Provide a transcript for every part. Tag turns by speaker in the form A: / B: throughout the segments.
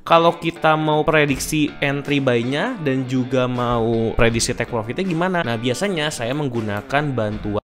A: Kalau kita mau prediksi entry buy-nya dan juga mau prediksi take profit-nya gimana? Nah, biasanya saya menggunakan bantuan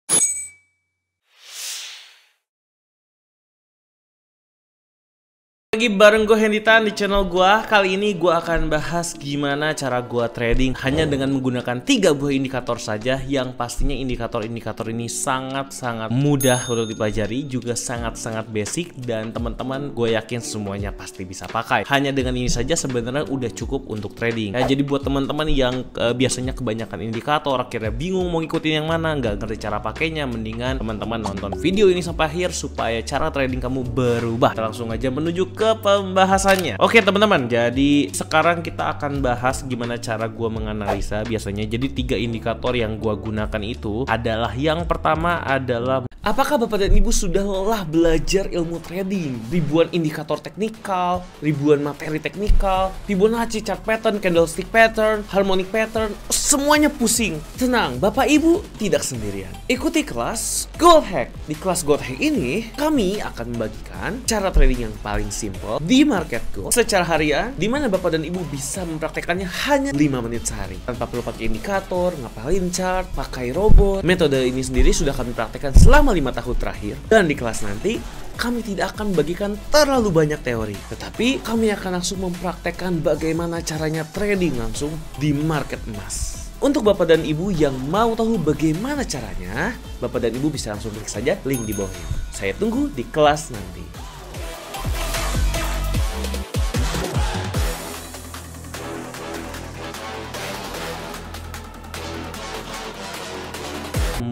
A: lagi bareng gue Henditan di channel gue. Kali ini gue akan bahas gimana cara gue trading hanya dengan menggunakan 3 buah indikator saja, yang pastinya indikator-indikator ini sangat-sangat mudah untuk dipelajari, juga sangat-sangat basic, dan teman-teman gue yakin semuanya pasti bisa pakai. Hanya dengan ini saja sebenarnya udah cukup untuk trading. Nah, jadi buat teman-teman yang biasanya kebanyakan indikator, akhirnya bingung mau ngikutin yang mana, nggak ngerti cara pakainya, mendingan teman-teman nonton video ini sampai akhir supaya cara trading kamu berubah. Kita langsung aja menuju ke pembahasannya. Oke teman-teman, jadi sekarang kita akan bahas gimana cara gua menganalisa biasanya. Jadi 3 indikator yang gua gunakan itu adalah, yang pertama adalah, apakah Bapak dan Ibu sudah lelah belajar ilmu trading? Ribuan indikator teknikal, ribuan materi teknikal, Fibonacci chart pattern, candlestick pattern, harmonic pattern, semuanya pusing. Tenang, Bapak Ibu tidak sendirian. Ikuti kelas Gold Hack. Di kelas Gold Hack ini, kami akan membagikan cara trading yang paling simple di market gold secara harian, di mana Bapak dan Ibu bisa mempraktekannya hanya 5 menit sehari tanpa perlu pakai indikator, ngapalin chart, pakai robot. Metode ini sendiri sudah kami praktekkan selama 5 tahun terakhir, dan di kelas nanti kami tidak akan bagikan terlalu banyak teori, tetapi kami akan langsung mempraktekkan bagaimana caranya trading langsung di market emas. Untuk Bapak dan Ibu yang mau tahu bagaimana caranya, Bapak dan Ibu bisa langsung klik saja link di bawah ini. Saya tunggu di kelas nanti.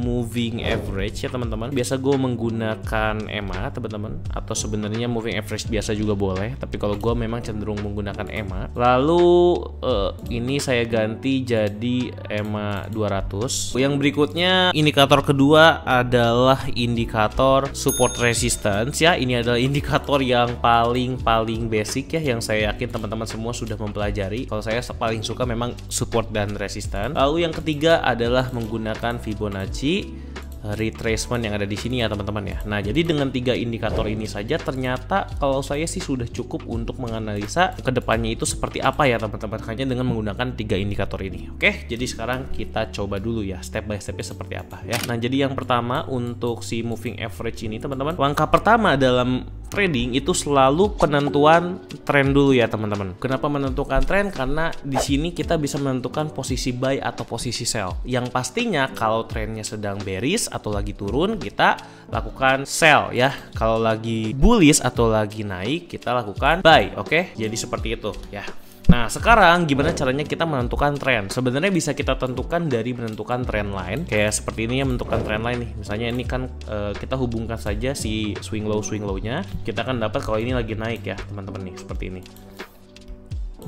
A: Moving average ya teman-teman. Biasa gue menggunakan EMA teman-teman, atau sebenarnya moving average biasa juga boleh, tapi kalau gue memang cenderung menggunakan EMA. Lalu ini saya ganti jadi EMA 200. Yang berikutnya, indikator kedua adalah indikator support resistance ya. Ini adalah indikator yang paling basic ya, yang saya yakin teman-teman semua sudah mempelajari. Kalau saya paling suka memang support dan resistance. Lalu yang ketiga adalah menggunakan Fibonacci retracement yang ada di sini ya teman-teman ya. Nah, jadi dengan 3 indikator ini saja ternyata kalau saya sih sudah cukup untuk menganalisa kedepannya itu seperti apa ya teman-teman, hanya dengan menggunakan 3 indikator ini. Oke, jadi sekarang kita coba dulu ya step by stepnya seperti apa ya. Nah, jadi yang pertama untuk si moving average ini teman-teman, langkah pertama dalam trading itu selalu penentuan tren dulu ya teman-teman. Kenapa menentukan tren? Karena di sini kita bisa menentukan posisi buy atau posisi sell. Yang pastinya kalau trennya sedang bearish atau lagi turun, kita lakukan sell ya. Kalau lagi bullish atau lagi naik, kita lakukan buy. Oke, jadi seperti itu ya. Nah, sekarang gimana caranya kita menentukan tren? Sebenarnya bisa kita tentukan dari menentukan trend line. Kayak seperti ini ya, menentukan trend line nih. Misalnya ini kan kita hubungkan saja si swing low-nya. Kita akan dapat kalau ini lagi naik ya, teman-teman nih, seperti ini.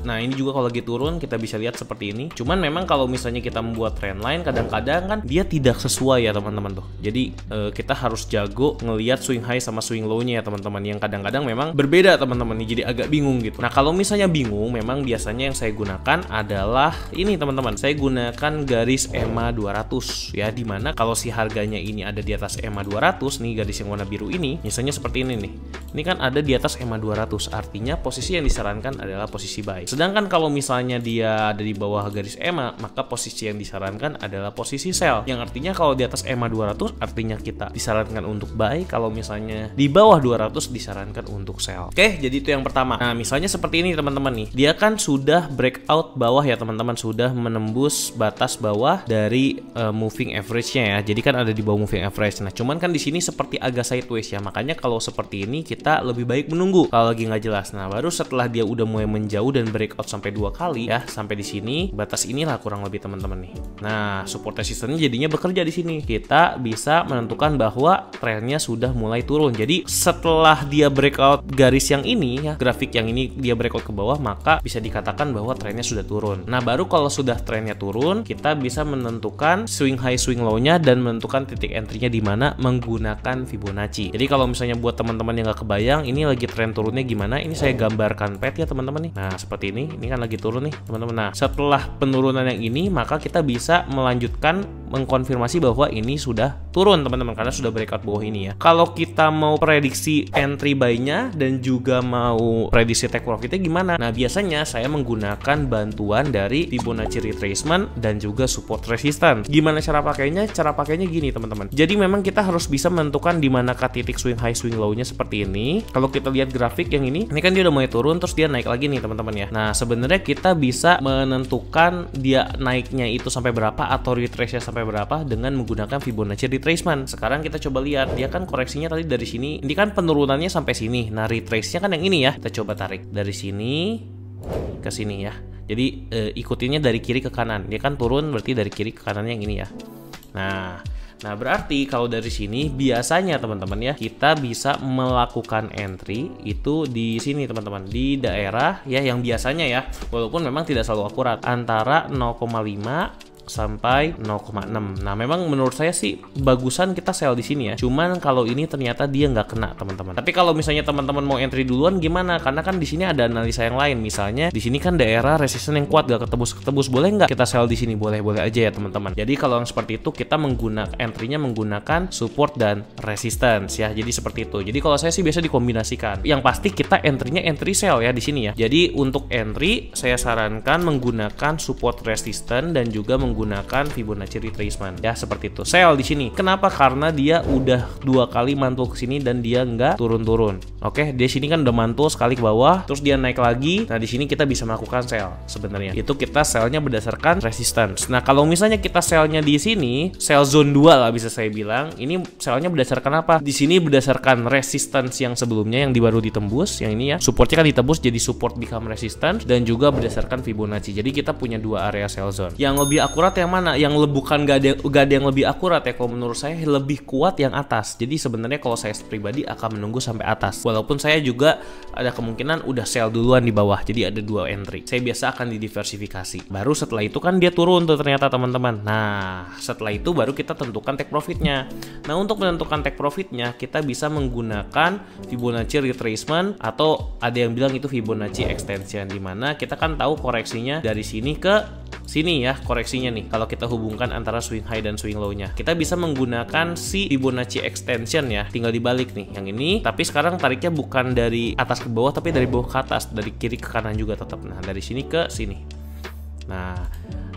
A: Nah, ini juga kalau lagi turun kita bisa lihat seperti ini. Cuman memang kalau misalnya kita membuat trend line, kadang-kadang kan dia tidak sesuai ya teman-teman tuh. Jadi kita harus jago ngelihat swing high sama swing low-nya ya teman-teman, yang kadang-kadang memang berbeda teman-teman nih. Jadi agak bingung gitu. Nah, kalau misalnya bingung, memang biasanya yang saya gunakan adalah ini teman-teman. Saya gunakan garis EMA 200 ya, dimana kalau si harganya ini ada di atas EMA 200 nih, garis yang warna biru ini, misalnya seperti ini nih. Ini kan ada di atas EMA 200, artinya posisi yang disarankan adalah posisi buy. Sedangkan kalau misalnya dia ada di bawah garis EMA, maka posisi yang disarankan adalah posisi sell. Yang artinya kalau di atas EMA 200 artinya kita disarankan untuk buy, kalau misalnya di bawah 200 disarankan untuk sell. Oke, jadi itu yang pertama. Nah, misalnya seperti ini teman-teman nih. Dia kan sudah breakout bawah ya teman-teman, sudah menembus batas bawah dari moving average-nya ya. Jadi kan ada di bawah moving average. Nah, cuman kan di sini seperti agak sideways ya. Makanya kalau seperti ini kita lebih baik menunggu kalau lagi nggak jelas. Nah, baru setelah dia udah mulai menjauh dan breakout sampai 2 kali ya, sampai di sini batas inilah kurang lebih teman-teman nih. Nah, support resistance jadinya bekerja di sini. Kita bisa menentukan bahwa trennya sudah mulai turun. Jadi setelah dia breakout garis yang ini ya, grafik yang ini dia breakout ke bawah, maka bisa dikatakan bahwa trennya sudah turun. Nah, baru kalau sudah trennya turun, kita bisa menentukan swing high swing low-nya dan menentukan titik entry-nya di mana menggunakan Fibonacci. Jadi kalau misalnya buat teman-teman yang nggak kebayang ini lagi tren turunnya gimana, ini saya gambarkan pet ya teman-teman nih. Nah, seperti ini kan lagi turun nih teman-teman. Nah, setelah penurunan yang ini, maka kita bisa melanjutkan mengkonfirmasi bahwa ini sudah turun teman-teman, karena sudah breakout bawah ini ya. Kalau kita mau prediksi entry buy-nya dan juga mau prediksi take profit-nya gimana? Nah, biasanya saya menggunakan bantuan dari Fibonacci retracement dan juga support resistance. Gimana cara pakainya? Cara pakainya gini teman-teman. Jadi memang kita harus bisa menentukan di manakah titik swing high swing low-nya seperti ini. Kalau kita lihat grafik yang ini kan dia udah mulai turun terus dia naik lagi nih teman-teman ya. Nah, sebenarnya kita bisa menentukan dia naiknya itu sampai berapa atau retrace-nya sampai berapa dengan menggunakan Fibonacci retracement. Sekarang kita coba lihat, dia kan koreksinya tadi dari sini. Ini kan penurunannya sampai sini. Nah, retrace-nya kan yang ini ya. Kita coba tarik dari sini ke sini ya. Jadi ikutinnya dari kiri ke kanan. Dia kan turun berarti dari kiri ke kanan yang ini ya. Nah, berarti kalau dari sini biasanya teman-teman ya, kita bisa melakukan entry itu di sini teman-teman, di daerah ya yang biasanya ya, walaupun memang tidak selalu akurat, antara 0,5 sampai 0,6. Nah, memang menurut saya sih bagusan kita sell di sini ya. Cuman kalau ini ternyata dia nggak kena teman-teman. Tapi kalau misalnya teman-teman mau entry duluan gimana? Karena kan di sini ada analisa yang lain. Misalnya di sini kan daerah resistance yang kuat gak ketebus, boleh nggak kita sell di sini? Boleh aja ya teman-teman. Jadi kalau yang seperti itu kita menggunakan entry-nya menggunakan support dan resistance ya. Jadi seperti itu. Jadi kalau saya sih biasa dikombinasikan. Yang pasti kita entry-nya entry sell ya di sini ya. Jadi untuk entry saya sarankan menggunakan support resistance dan juga menggunakan Fibonacci retracement ya, seperti itu. Sell di sini. Kenapa? Karena dia udah 2 kali mantul ke sini dan dia nggak turun-turun. Oke, di sini kan udah mantul sekali ke bawah, terus dia naik lagi. Nah, di sini kita bisa melakukan sell sebenarnya. Itu kita sellnya berdasarkan resistance. Nah, kalau misalnya kita sellnya di sini, sell zone 2 lah bisa saya bilang. Ini sellnya berdasarkan apa? Di sini berdasarkan resistance yang sebelumnya yang baru ditembus, yang ini ya. Supportnya kan ditembus jadi support become resistance dan juga berdasarkan Fibonacci. Jadi kita punya 2 area sell zone. Yang lebih akurat yang mana? Yang bukan gak ada yang lebih akurat ya. Kalau menurut saya lebih kuat yang atas. Jadi sebenarnya kalau saya pribadi akan menunggu sampai atas. Walaupun saya juga ada kemungkinan udah sell duluan di bawah. Jadi ada 2 entry. Saya biasa akan didiversifikasi. Baru setelah itu kan dia turun tuh ternyata teman-teman. Nah, setelah itu baru kita tentukan take profitnya. Nah, untuk menentukan take profitnya kita bisa menggunakan Fibonacci retracement atau ada yang bilang itu Fibonacci extension, dimana kita kan tahu koreksinya dari sini ke sini ya, koreksinya nih. Kalau kita hubungkan antara swing high dan swing low-nya, kita bisa menggunakan si Fibonacci extension ya. Tinggal dibalik nih yang ini, tapi sekarang tariknya bukan dari atas ke bawah tapi dari bawah ke atas, dari kiri ke kanan juga tetap. Nah, dari sini ke sini. Nah,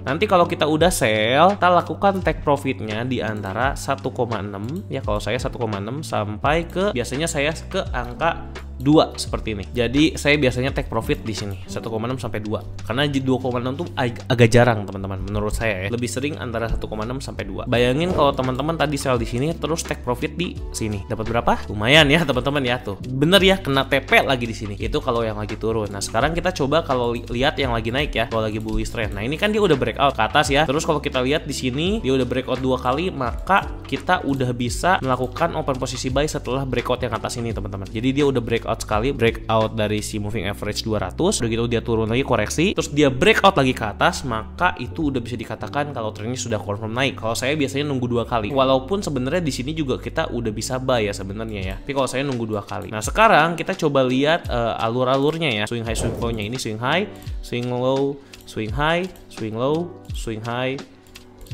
A: nanti kalau kita udah sell, kita lakukan take profitnya di antara 1,6 ya. Kalau saya 1,6 sampai ke, biasanya saya ke angka 2 seperti ini. Jadi saya biasanya take profit di sini 1,6 sampai 2. Karena di 2,6 tuh agak jarang teman-teman menurut saya ya. Lebih sering antara 1,6 sampai 2. Bayangin kalau teman-teman tadi sell di sini terus take profit di sini. Dapat berapa? Lumayan ya teman-teman ya tuh. Bener ya, kena TP lagi di sini. Itu kalau yang lagi turun. Nah, sekarang kita coba kalau lihat yang lagi naik ya. Kalau lagi bullish trend. Nah, ini kan dia udah breakout ke atas ya. Terus kalau kita lihat di sini dia udah breakout 2 kali, maka kita udah bisa melakukan open posisi buy setelah breakout yang atas ini teman-teman. Jadi dia udah breakout sekali, breakout dari si moving average 200, udah gitu dia turun lagi koreksi, terus dia breakout lagi ke atas, maka itu udah bisa dikatakan kalau trennya sudah confirm naik. Kalau saya biasanya nunggu 2 kali, walaupun sebenarnya di sini juga kita udah bisa buy ya sebenarnya ya, tapi kalau saya nunggu 2 kali. Nah, sekarang kita coba lihat alur-alurnya ya, swing high, swing low-nya. Ini swing high, swing low, swing high, swing low, swing high,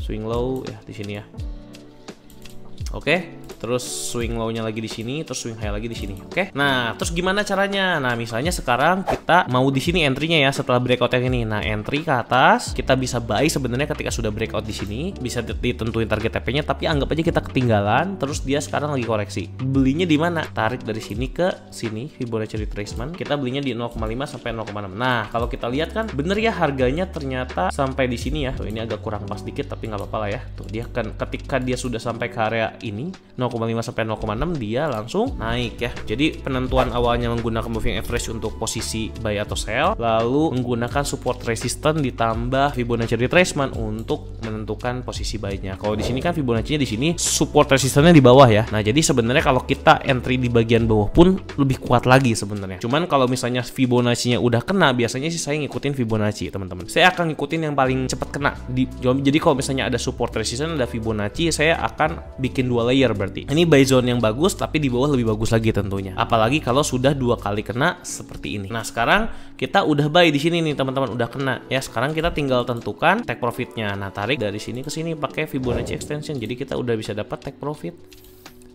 A: swing low ya di sini ya. Oke. Terus swing low-nya lagi di sini, terus swing high lagi di sini. Oke. Nah, terus gimana caranya? Nah, misalnya sekarang kita mau di sini entry-nya ya setelah breakout yang ini. Nah, entry ke atas, kita bisa buy sebenarnya ketika sudah breakout di sini, bisa ditentuin target TP-nya, tapi anggap aja kita ketinggalan, terus dia sekarang lagi koreksi. Belinya di mana? Tarik dari sini ke sini, Fibonacci retracement. Kita belinya di 0,5 sampai 0,6. Nah, kalau kita lihat kan bener ya harganya ternyata sampai di sini ya. Tuh, ini agak kurang pas dikit tapi nggak apa-apa lah ya. Tuh, dia kan ketika dia sudah sampai ke area ini 0,5 sampai 0,6 dia langsung naik ya. Jadi penentuan awalnya menggunakan moving average untuk posisi buy atau sell, lalu menggunakan support resistance ditambah Fibonacci retracement untuk menentukan posisi buy-nya. Kalau di sini kan Fibonacci-nya di sini, support resistance-nya di bawah ya. Nah, jadi sebenarnya kalau kita entry di bagian bawah pun lebih kuat lagi sebenarnya. Cuman kalau misalnya Fibonacci-nya udah kena, biasanya sih saya ngikutin Fibonacci, teman-teman. Saya akan ngikutin yang paling cepat kena. Jadi kalau misalnya ada support resistance, ada Fibonacci, saya akan bikin 2 layer berarti. cuy. Ini buy zone yang bagus, tapi di bawah lebih bagus lagi tentunya. Apalagi kalau sudah 2 kali kena seperti ini. Nah, sekarang kita udah buy di sini nih teman-teman, udah kena ya. Sekarang kita tinggal tentukan take profitnya. Nah, tarik dari sini ke sini pakai Fibonacci extension. Jadi kita udah bisa dapat take profit.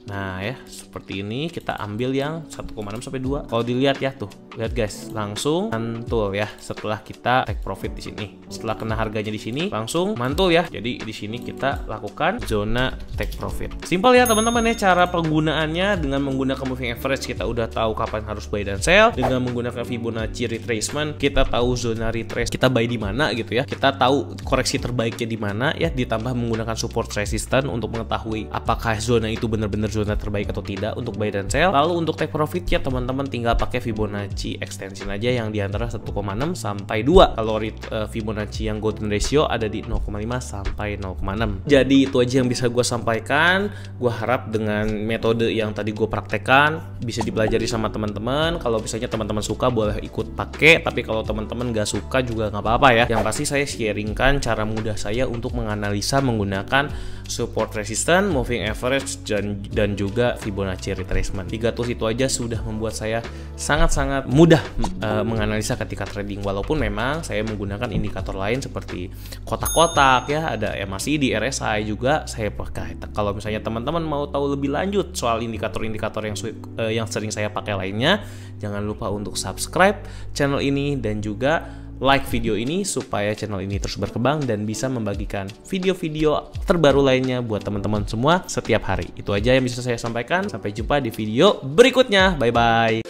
A: Nah ya, seperti ini kita ambil yang 1,6 sampai 2. Kalau dilihat ya tuh, lihat guys, langsung mantul ya setelah kita take profit di sini. Setelah kena harganya di sini, langsung mantul ya. Jadi di sini kita lakukan zona take profit. Simpel ya teman-teman ya cara penggunaannya. Dengan menggunakan moving average kita udah tahu kapan harus buy dan sell. Dengan menggunakan Fibonacci retracement kita tahu zona retrace kita buy di mana gitu ya. Kita tahu koreksi terbaiknya di mana ya. Ditambah menggunakan support resistance untuk mengetahui apakah zona itu benar-benar zona terbaik atau tidak untuk buy dan sell. Lalu untuk take profit ya teman-teman tinggal pakai Fibonacci extension aja yang diantara 1,6 sampai 2. Kalau Fibonacci yang golden ratio ada di 0,5 sampai 0,6. Jadi itu aja yang bisa gue sampaikan. Gue harap dengan metode yang tadi gue praktekkan bisa dipelajari sama teman-teman. Kalau misalnya teman-teman suka boleh ikut pakai, tapi kalau teman-teman gak suka juga nggak apa-apa ya. Yang pasti saya sharingkan cara mudah saya untuk menganalisa menggunakan support resistance, moving average, dan juga Fibonacci retracement. 3 tools itu aja sudah membuat saya sangat-sangat mudah menganalisa ketika trading. Walaupun memang saya menggunakan indikator lain seperti kotak-kotak ya, ada MACD, RSI juga saya pakai. Kalau misalnya teman-teman mau tahu lebih lanjut soal indikator-indikator yang sering saya pakai lainnya, jangan lupa untuk subscribe channel ini dan juga like video ini supaya channel ini terus berkembang dan bisa membagikan video-video terbaru lainnya buat teman-teman semua setiap hari. Itu aja yang bisa saya sampaikan. Sampai jumpa di video berikutnya. Bye-bye.